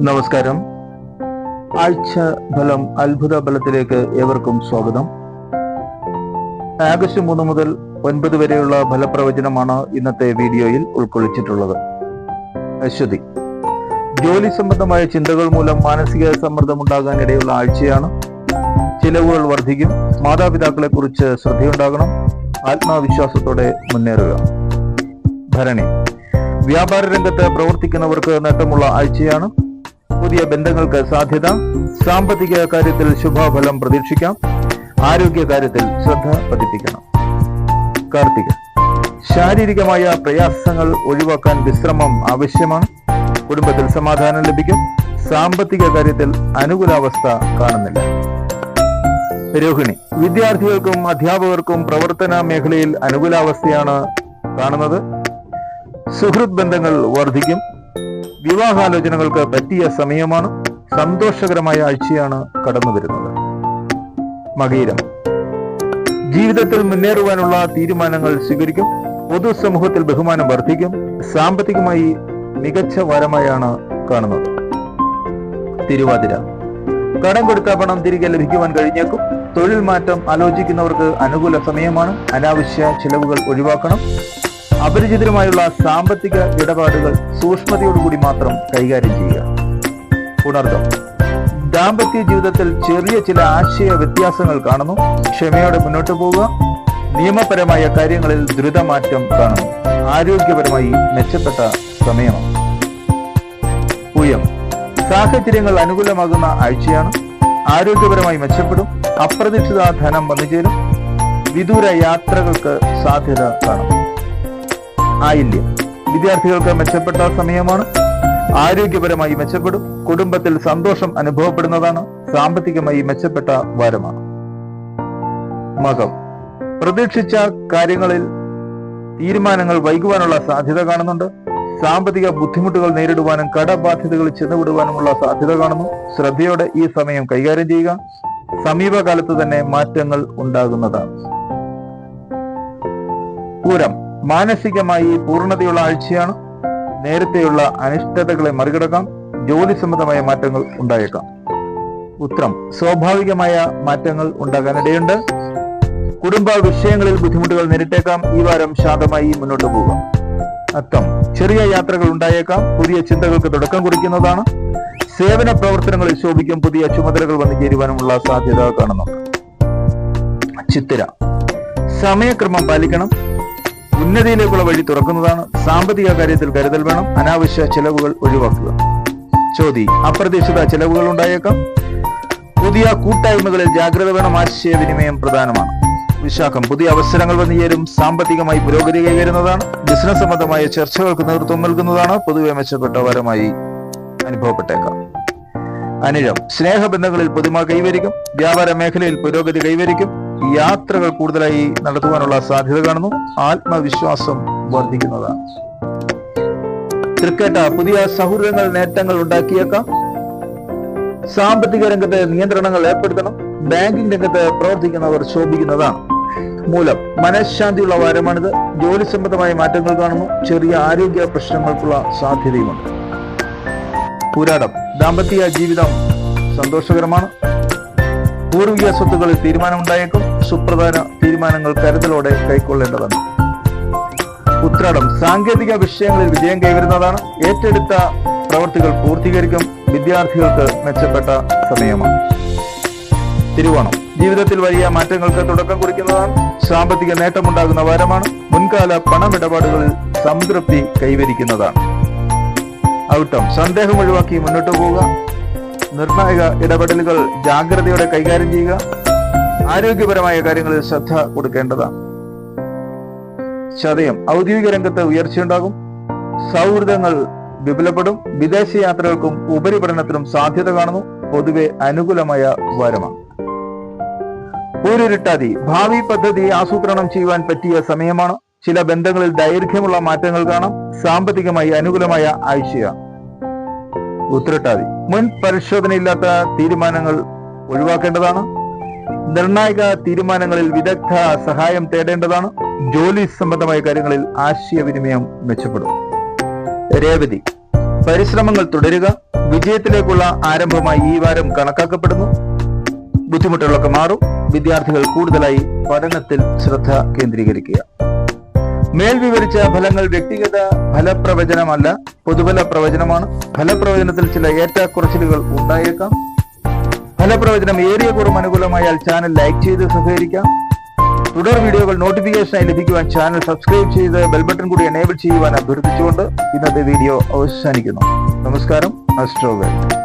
നമസ്കാരം. ആഴ്ച ഫലം അത്ഭുത ഫലത്തിലേക്ക് ഏവർക്കും സ്വാഗതം. ആഗസ്റ്റ് 3 മുതൽ 9 വരെയുള്ള ഫലപ്രവചനമാണ് ഇന്നത്തെ വീഡിയോയിൽ ഉൾക്കൊള്ളിച്ചിട്ടുള്ളത്. അശ്വതി, ജോലി സംബന്ധമായ ചിന്തകൾ മൂലം മാനസിക സമ്മർദ്ദം ഉണ്ടാകാനിടയുള്ള ആഴ്ചയാണ്. ചിലവുകൾ വർദ്ധിക്കും. മാതാപിതാക്കളെ കുറിച്ച് ശ്രദ്ധയുണ്ടാകണം. ആത്മവിശ്വാസത്തോടെ മുന്നേറുക. ഭരണി, വ്യാപാര രംഗത്ത് പ്രവർത്തിക്കുന്നവർക്ക് നേട്ടമുള്ള ആഴ്ചയാണ്. പുതിയ ബന്ധങ്ങൾക്ക് സാധ്യത. സാമ്പത്തിക കാര്യത്തിൽ ശുഭഫലം പ്രതീക്ഷിക്കാം. ആരോഗ്യ കാര്യത്തിൽ ശ്രദ്ധ പതിപ്പിക്കണം. കാർത്തിക, ശാരീരികമായ പ്രയാസങ്ങൾ ഒഴിവാക്കാൻ വിശ്രമം ആവശ്യമാണ്. കുടുംബത്തിൽ സമാധാനം ലഭിക്കും. സാമ്പത്തിക കാര്യത്തിൽ അനുകൂലാവസ്ഥ കാണുന്നില്ല. രോഹിണി, വിദ്യാർത്ഥികൾക്കും അധ്യാപകർക്കും പ്രവർത്തന മേഖലയിൽ അനുകൂലാവസ്ഥയാണ് കാണുന്നത്. സുഹൃത്ത് ബന്ധങ്ങൾ വർദ്ധിക്കും. വിവാഹാലോചനകൾക്ക് പറ്റിയ സമയമാണ്. സന്തോഷകരമായ ആഴ്ചയാണ് കടന്നു വരുന്നത്. മകീരം, ജീവിതത്തിൽ മുന്നേറുവാനുള്ള തീരുമാനങ്ങൾ സ്വീകരിക്കും. പൊതുസമൂഹത്തിൽ ബഹുമാനം വർദ്ധിക്കും. സാമ്പത്തികമായി മികച്ച വാരമായാണ് കാണുന്നത്. തിരുവാതിര, കടം കൊടുത്ത പണം തിരികെ ലഭിക്കുവാൻ കഴിഞ്ഞേക്കും. തൊഴിൽ മാറ്റം ആലോചിക്കുന്നവർക്ക് അനുകൂല സമയമാണ്. അനാവശ്യ ചിലവുകൾ ഒഴിവാക്കണം. അപരിചിതരുമായുള്ള സാമ്പത്തിക ഇടപാടുകൾ സൂക്ഷ്മതയോടുകൂടി മാത്രം കൈകാര്യം ചെയ്യുക. പുണർദം, ദാമ്പത്യ ജീവിതത്തിൽ ചെറിയ ചില ആശയ വ്യത്യാസങ്ങൾ കാണുന്നു. ക്ഷമയോടെ മുന്നോട്ട് പോവുക. നിയമപരമായ കാര്യങ്ങളിൽ ദ്രുതമാറ്റം കാണുന്നു. ആരോഗ്യപരമായി മെച്ചപ്പെട്ട സമയമാണ്. പൂയം, സാഹചര്യങ്ങൾ അനുകൂലമാകുന്ന ആഴ്ചയാണ്. ആരോഗ്യപരമായി മെച്ചപ്പെടും. അപ്രതീക്ഷിത ധനം വന്നുചേരും. വിദൂര യാത്രകൾക്ക് സാധ്യത കാണും. ആയില്യം, വിദ്യാർത്ഥികൾക്ക് മെച്ചപ്പെട്ട സമയമാണ്. ആരോഗ്യപരമായി മെച്ചപ്പെടും. കുടുംബത്തിൽ സന്തോഷം അനുഭവപ്പെടുന്നതാണ്. സാമ്പത്തികമായി മെച്ചപ്പെട്ട വാരമാണ്. മകം, പ്രതീക്ഷിച്ച കാര്യങ്ങളിൽ തീരുമാനങ്ങൾ വൈകുവാനുള്ള സാധ്യത കാണുന്നുണ്ട്. സാമ്പത്തിക ബുദ്ധിമുട്ടുകൾ നേരിടുവാനും കടബാധ്യതകൾ ചെന്നുവിടുവാനുമുള്ള സാധ്യത കാണുന്നു. ശ്രദ്ധയോടെ ഈ സമയം കൈകാര്യം ചെയ്യുക. സമീപകാലത്ത് തന്നെ മാറ്റങ്ങൾ ഉണ്ടാകുന്നതാണ്. പൂരം, മാനസികമായി പൂർണ്ണതയുള്ള ആഴ്ചയാണ്. നേരത്തെയുള്ള അനിഷ്ടതകളെ മറികടക്കാം. ജോലി സംബന്ധമായ മാറ്റങ്ങൾ ഉണ്ടായേക്കാം. ഉത്രം, സ്വാഭാവികമായ മാറ്റങ്ങൾ ഉണ്ടാകാനിടയുണ്ട്. കുടുംബ വിഷയങ്ങളിൽ ബുദ്ധിമുട്ടുകൾ നേരിട്ടേക്കാം. ഈ വാരം ശാന്തമായി മുന്നോട്ട് പോകാം. അത്തം, ചെറിയ യാത്രകൾ ഉണ്ടായേക്കാം. പുതിയ ചിന്തകൾക്ക് തുടക്കം കുറിക്കുന്നതാണ്. സേവന പ്രവർത്തനങ്ങളിൽ ശോഭിക്കും. പുതിയ ചുമതലകൾ വന്നു ചേരുവാനുമുള്ള സാധ്യത കാണുന്നുണ്ട്. ചിത്തിര, സമയക്രമം പാലിക്കണം. ഉന്നതിയിലേക്കുള്ള വഴി തുറക്കുന്നതാണ്. സാമ്പത്തിക കാര്യത്തിൽ കരുതൽ വേണം. അനാവശ്യ ചെലവുകൾ ഒഴിവാക്കുക. ചോതി, അപ്രതീക്ഷിത ചെലവുകൾ ഉണ്ടായേക്കാം. പുതിയ കൂട്ടായ്മകളിൽ ജാഗ്രത വേണം. ആശയവിനിമയം പ്രധാനമാണ്. വിശാഖം, പുതിയ അവസരങ്ങൾ വന്നു ചേരും. സാമ്പത്തികമായി പുരോഗതി കൈവരുന്നതാണ്. ബിസിനസ് സംബന്ധമായ ചർച്ചകൾക്ക് നേതൃത്വം നൽകുന്നതാണ്. പൊതുവെ മെച്ചപ്പെട്ട വാരമായി അനുഭവപ്പെട്ടേക്കാം. അനിഴം, സ്നേഹബന്ധങ്ങളിൽ പുതുമ കൈവരിക്കും. വ്യാപാര മേഖലയിൽ പുരോഗതി കൈവരിക്കും. യാത്രകൾ കൂടുതലായി നടത്തുവാനുള്ള സാധ്യത കാണുന്നു. ആത്മവിശ്വാസം വർദ്ധിക്കുന്നതാണ്. തൃക്കേട്ട, പുതിയ സൗഹൃദങ്ങൾ നേട്ടങ്ങൾ ഉണ്ടാക്കിയേക്കാം. സാമ്പത്തിക രംഗത്ത് നിയന്ത്രണങ്ങൾ ഏർപ്പെടുത്തണം. ബാങ്കിംഗ് രംഗത്ത് പ്രവർത്തിക്കുന്നവർ ശോഭിക്കുന്നതാണ്. മൂലം, മനഃശാന്തിയുള്ള വാരമാണിത്. ജോലി സംബന്ധമായ മാറ്റങ്ങൾ കാണുന്നു. ചെറിയ ആരോഗ്യ പ്രശ്നങ്ങൾക്കുള്ള സാധ്യതയുമുണ്ട്. പൂരാടം, ദാമ്പത്യ ജീവിതം സന്തോഷകരമാണ്. പൂർവിക സ്വത്തുക്കളിൽ തീരുമാനമുണ്ടായേക്കും. സുപ്രധാന തീരുമാനങ്ങൾ കരുതലോടെ കൈക്കൊള്ളേണ്ടതാണ്. ഉത്രാടം, സാങ്കേതിക വിഷയങ്ങളിൽ വിജയം കൈവരുന്നതാണ്. ഏറ്റെടുത്ത പ്രവൃത്തികൾ പൂർത്തീകരിക്കും. വിദ്യാർത്ഥികൾക്ക് മെച്ചപ്പെട്ട സമയമാണ്. തിരുവോണം, ജീവിതത്തിൽ വലിയ മാറ്റങ്ങൾക്ക് തുടക്കം കുറിക്കുന്നതാണ്. സാമ്പത്തിക നേട്ടമുണ്ടാകുന്ന വാരമാണ്. മുൻകാല പണമിടപാടുകളിൽ സംതൃപ്തി കൈവരിക്കുന്നതാണ്. ഔട്ടം, സന്ദേഹം ഒഴിവാക്കി മുന്നോട്ട് പോവുക. നിർണായക ഇടപെടലുകൾ ജാഗ്രതയോടെ കൈകാര്യം ചെയ്യുക. ആരോഗ്യപരമായ കാര്യങ്ങളിൽ ശ്രദ്ധ കൊടുക്കേണ്ടതാണ്. ചതയം, ഔദ്യോഗിക രംഗത്ത് ഉയർച്ചയുണ്ടാകും. സൗഹൃദങ്ങൾ വിപുലപ്പെടും. വിദേശ യാത്രകൾക്കും ഉപരിപഠനത്തിനും സാധ്യത കാണുന്നു. പൊതുവെ അനുകൂലമായ വാരമാണ്. പൂരുരുട്ടാതി, ഭാവി പദ്ധതി ആസൂത്രണം ചെയ്യുവാൻ പറ്റിയ സമയമാണ്. ചില ബന്ധങ്ങളിൽ ദൈർഘ്യമുള്ള മാറ്റങ്ങൾ കാണാം. സാമ്പത്തികമായി അനുകൂലമായ ആഴ്ചയാണ്. ഉത്രട്ടാതി, മുൻ പരിശോധനയില്ലാത്ത തീരുമാനങ്ങൾ ഒഴിവാക്കേണ്ടതാണ്. നിർണായക തീരുമാനങ്ങളിൽ വിദഗ്ധ സഹായം തേടേണ്ടതാണ്. ജോലി സംബന്ധമായ കാര്യങ്ങളിൽ ആശയവിനിമയം മെച്ചപ്പെടും. രേവതി, പരിശ്രമങ്ങൾ തുടരുക. വിജയത്തിലേക്കുള്ള ആരംഭമായി ഈ വാരം കണക്കാക്കപ്പെടുന്നു. ബുദ്ധിമുട്ടുകളൊക്കെ മാറും. വിദ്യാർത്ഥികൾ കൂടുതലായി പഠനത്തിൽ ശ്രദ്ധ കേന്ദ്രീകരിക്കുക. മേൽ വിവരിച്ച ഫലങ്ങൾ വ്യക്തിഗത ഫലപ്രവചനമല്ല, പൊതുഫല പ്രവചനമാണ്. ഫലപ്രവചനത്തിൽ ചില ഏറ്റക്കുറച്ചിലുകൾ ഉണ്ടായേക്കാം. ഫലപ്രവചനം ഏറിയ കുറവ് അനുകൂലമായാൽ ചാനൽ ലൈക്ക് ചെയ്ത് സഹകരിക്കാം. തുടർ വീഡിയോകൾ നോട്ടിഫിക്കേഷനായി ലഭിക്കുവാൻ ചാനൽ സബ്സ്ക്രൈബ് ചെയ്ത് ബെൽ ബട്ടൺ കൂടി എനേബിൾ ചെയ്യുവാൻ അഭ്യർത്ഥിച്ചുകൊണ്ട് ഇന്നത്തെ വീഡിയോ അവസാനിക്കുന്നു. നമസ്കാരം. അസ്ട്രോവേൾഡ്.